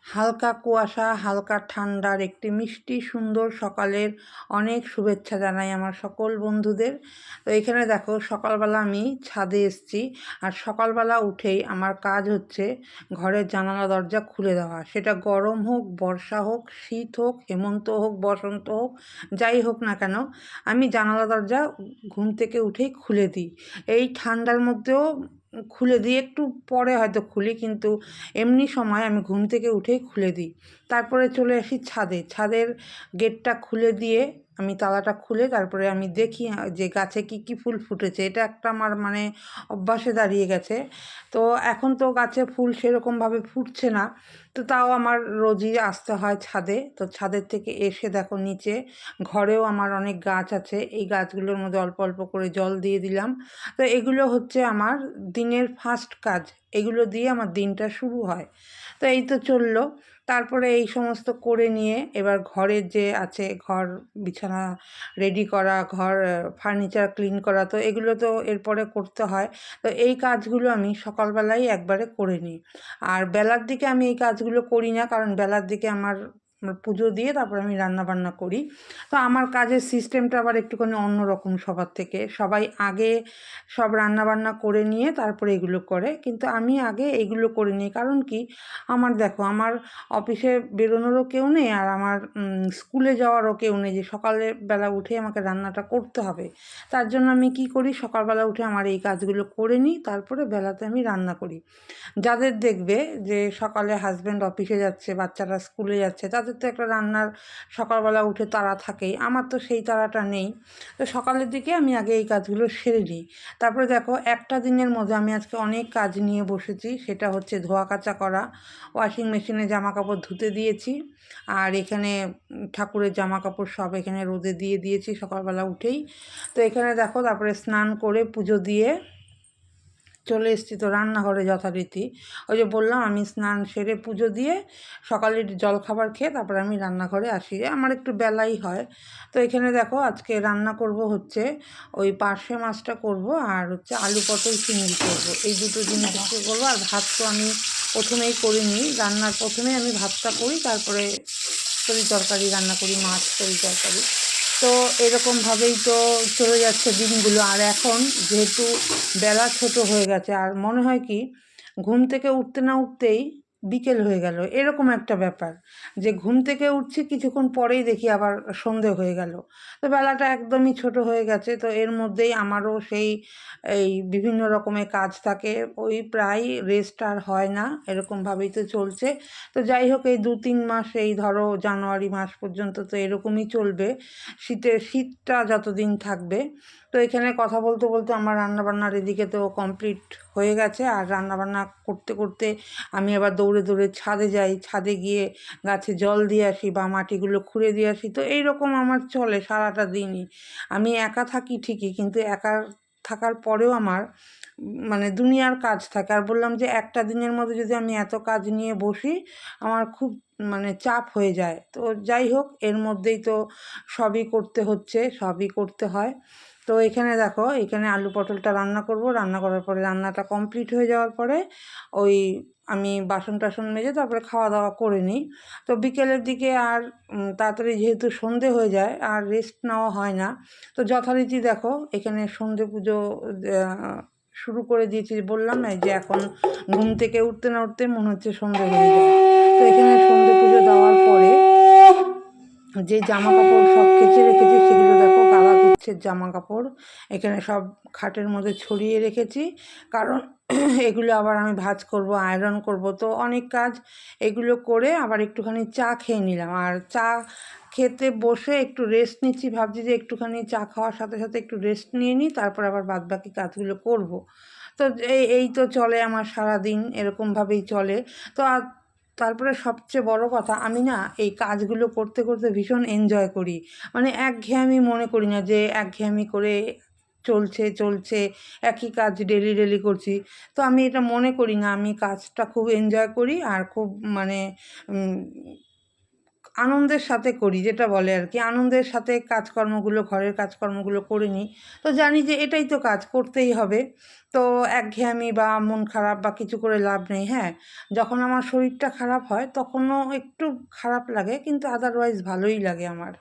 হালকা কুয়াশা, হালকা ঠান্ডার একটি মিষ্টি সুন্দর সকালের অনেক শুভেচ্ছা জানাই আমার সকল বন্ধুদের। তো এখানে দেখো সকালবেলা আমি ছাদে এসেছি, আর সকালবেলা উঠেই আমার কাজ হচ্ছে ঘরের জানালা দরজা খুলে দেওয়া। সেটা গরম হোক, বর্ষা হোক, শীত হোক, হেমন্ত হোক, বসন্ত হোক, যাই হোক না কেন আমি জানালা দরজা ঘুম থেকে উঠেই খুলে দিই। এই ঠান্ডার মধ্যেও খুলে দিই, একটু পরে হয়তো খুলি, কিন্তু এমনি সময় আমি ঘুম থেকে উঠেই খুলে দিই। তারপরে চলে আসি ছাদে। ছাদের গেটটা খুলে দিয়ে আমি তালাটা খুলে তারপরে আমি দেখি যে গাছে কি কি ফুল ফুটেছে। এটা একটা আমার অভ্যাসে দাঁড়িয়ে গেছে। তো এখন তো গাছে ফুল সেরকমভাবে ফুটছে না, তো তাও আমার রোজই আসতে হয় ছাদে। তো ছাদের থেকে এসে দেখো নিচে ঘরেও আমার অনেক গাছ আছে, এই গাছগুলোর মধ্যে অল্প অল্প করে জল দিয়ে দিলাম। তো এগুলো হচ্ছে আমার দিনের ফার্স্ট কাজ, এগুলো দিয়ে আমার দিনটা শুরু হয়। তো এই তো চললো। তারপরে এই সমস্ত করে নিয়ে এবার ঘরের যে আছে, ঘর বিছানা রেডি করা, ঘর ফার্নিচার ক্লিন করা, তো এগুলো তো এরপরে করতে হয়। তো এই কাজগুলো আমি সকালবেলাই একবারে করে নিই। আর বেলার দিকে আমি এই কাজগুলো করি না, কারণ বেলার দিকে আমার পুজো দিয়ে তারপর আমি রান্না বান্না করি। তো আমার কাজের সিস্টেমটা আবার একটুখানি অন্যরকম সবার থেকে। সবাই আগে সব রান্নাবান্না করে নিয়ে তারপরে এগুলো করে, কিন্তু আমি আগে এগুলো করে নিই। কারণ কি, আমার দেখো আমার অফিসে বেরোনোরও কেউ নেই, আর আমার স্কুলে যাওয়ারও কেউ নেই যে সকালের বেলা উঠে আমাকে রান্নাটা করতে হবে। তার জন্য আমি কি করি, সকালবেলা উঠে আমার এই কাজগুলো করে নিই, তারপরে বেলাতে আমি রান্না করি। যাদের দেখবে যে সকালে হাজব্যান্ড অফিসে যাচ্ছে, বাচ্চারা স্কুলে যাচ্ছে, তাদের তো একটা রান্নার সকালবেলা উঠে তাড়া থাকেই। আমার তো সেই তাড়াটা নেই। তো সকালের দিকে আমি আগে এই কাজগুলো সেরে নিই। তারপরে দেখো একটা দিনের মধ্যে আমি আজকে অনেক কাজ নিয়ে বসেছি। সেটা হচ্ছে ধোয়া কাচা করা, ওয়াশিং মেশিনে জামা কাপড় ধুতে দিয়েছি, আর এখানে ঠাকুরের জামা কাপড় সব এখানে রোদে দিয়ে দিয়েছি সকালবেলা উঠেই। তো এখানে দেখো তারপরে স্নান করে পুজো দিয়ে চলে এসেছি তো রান্নাঘরে যথারীতি। ওই যে বললাম, আমি স্নান সেরে পুজো দিয়ে সকালের জলখাবার খেয়ে তারপরে আমি রান্নাঘরে আসি, আমার একটু বেলাই হয়। তো এখানে দেখো আজকে রান্না করব হচ্ছে ওই পার্শে মাছটা করব, আর হচ্ছে আলু পটল চিংড়ি করব, এই দুটো জিনিস একটু করবো। আর ভাত তো আমি প্রথমেই করে নিই, রান্নার প্রথমেই আমি ভাতটা করি, তারপরে তরি তরকারি রান্না করি, মাছ তরি তরকারি। তো এরকমভাবেই তো চলে যাচ্ছে দিনগুলো। আর এখন যেহেতু বেলা ছোট হয়ে গেছে, আর মনে হয় কি ঘুম থেকে উঠতে না উঠতেই বিকেল হয়ে গেল, এরকম একটা ব্যাপার। যে ঘুম থেকে উঠছি কিছুক্ষণ পরেই দেখি আবার সন্ধে হয়ে গেল। তো বেলাটা একদমই ছোট হয়ে গেছে। তো এর মধ্যেই আমারও সেই এই বিভিন্ন রকমের কাজ থাকে, ওই প্রায় রেস্ট আর হয় না, এরকমভাবেই তো চলছে। তো যাই হোক, এই 2-3 মাস, এই ধরো জানুয়ারি মাস পর্যন্ত তো এরকমই চলবে, শীতটা যতদিন থাকবে। তো এখানে কথা বলতে বলতে আমার রান্নাবান্নার এদিকে তো কমপ্লিট হয়ে গেছে। আর রান্নাবান্না করতে করতে আমি আবার দৌড়ে দৌড়ে ছাদে যাই, ছাদে গিয়ে গাছে জল দিয়ে আসি বা মাটিগুলো খুঁড়ে দিয়ে আসি। তো এইরকম আমার চলে সারাটা দিনই। আমি একা থাকি ঠিকই, কিন্তু একা থাকার পরেও আমার দুনিয়ার কাজ থাকে। আর বললাম যে একটা দিনের মধ্যে যদি আমি এত কাজ নিয়ে বসি, আমার খুব চাপ হয়ে যায়। তো যাই হোক, এর মধ্যেই তো সবই করতে হচ্ছে, সবই করতে হয়। তো এখানে দেখো, এখানে আলু পটলটা রান্না করব, রান্না করার পরে রান্নাটা কমপ্লিট হয়ে যাওয়ার পরে ওই আমি বাসন টাসন মেজে তারপরে খাওয়া দাওয়া করে নিই। তো বিকেলের দিকে আর তাড়াতাড়ি যেহেতু সন্ধে হয়ে যায় আর রেস্ট নেওয়া হয় না। তো যথারীতি দেখো এখানে সন্ধে পুজো শুরু করে দিয়েছি। বললাম না যে এখন ঘুম থেকে উঠতে না উঠতে মনে হচ্ছে সন্ধে হয়ে যায়। তো এখানে সন্ধে পুজো দেওয়ার পরে যে জামা কাপড় সব কেচে রেখেছি, সেগুলো দেখো গালা গুচ্ছের জামা কাপড় এখানে সব খাটের মধ্যে ছড়িয়ে রেখেছি। কারণ এগুলো আবার আমি ভাঁজ করব, আয়রন করব, তো অনেক কাজ। এগুলো করে আবার একটুখানি চা খেয়ে নিলাম, আর চা খেতে বসে একটু রেস্ট নিচ্ছি। ভাবছি যে একটুখানি চা খাওয়ার সাথে সাথে একটু রেস্ট নিয়ে নিই, তারপর আবার বাদবাকি কাজগুলো করব। তো এই তো চলে আমার সারাদিন, এরকমভাবেই চলে। তো তারপরে সবচেয়ে বড় কথা, আমি না এই কাজগুলো করতে করতে ভীষণ এনজয় করি। একঘেয়েমি মনে করি না যে একঘেয়েমি করে চলছে চলছে একই কাজ ডেলি ডেলি করছি। তো আমি এটা মনে করি না, আমি কাজটা খুব এনজয় করি, আর খুব উম, আনন্দের সাথে করি, যেটা বলে আর কি, আনন্দের সাথে কাজকর্মগুলো, ঘরের কাজকর্মগুলো করে নিই। তো জানি যে এটাই তো কাজ, করতেই হবে। তো একঘেয়েমি বা মন খারাপ বা কিছু করে লাভ নেই। হ্যাঁ, যখন আমার শরীরটা খারাপ হয় তখনও একটু খারাপ লাগে, কিন্তু আদারওয়াইজ ভালোই লাগে আমার।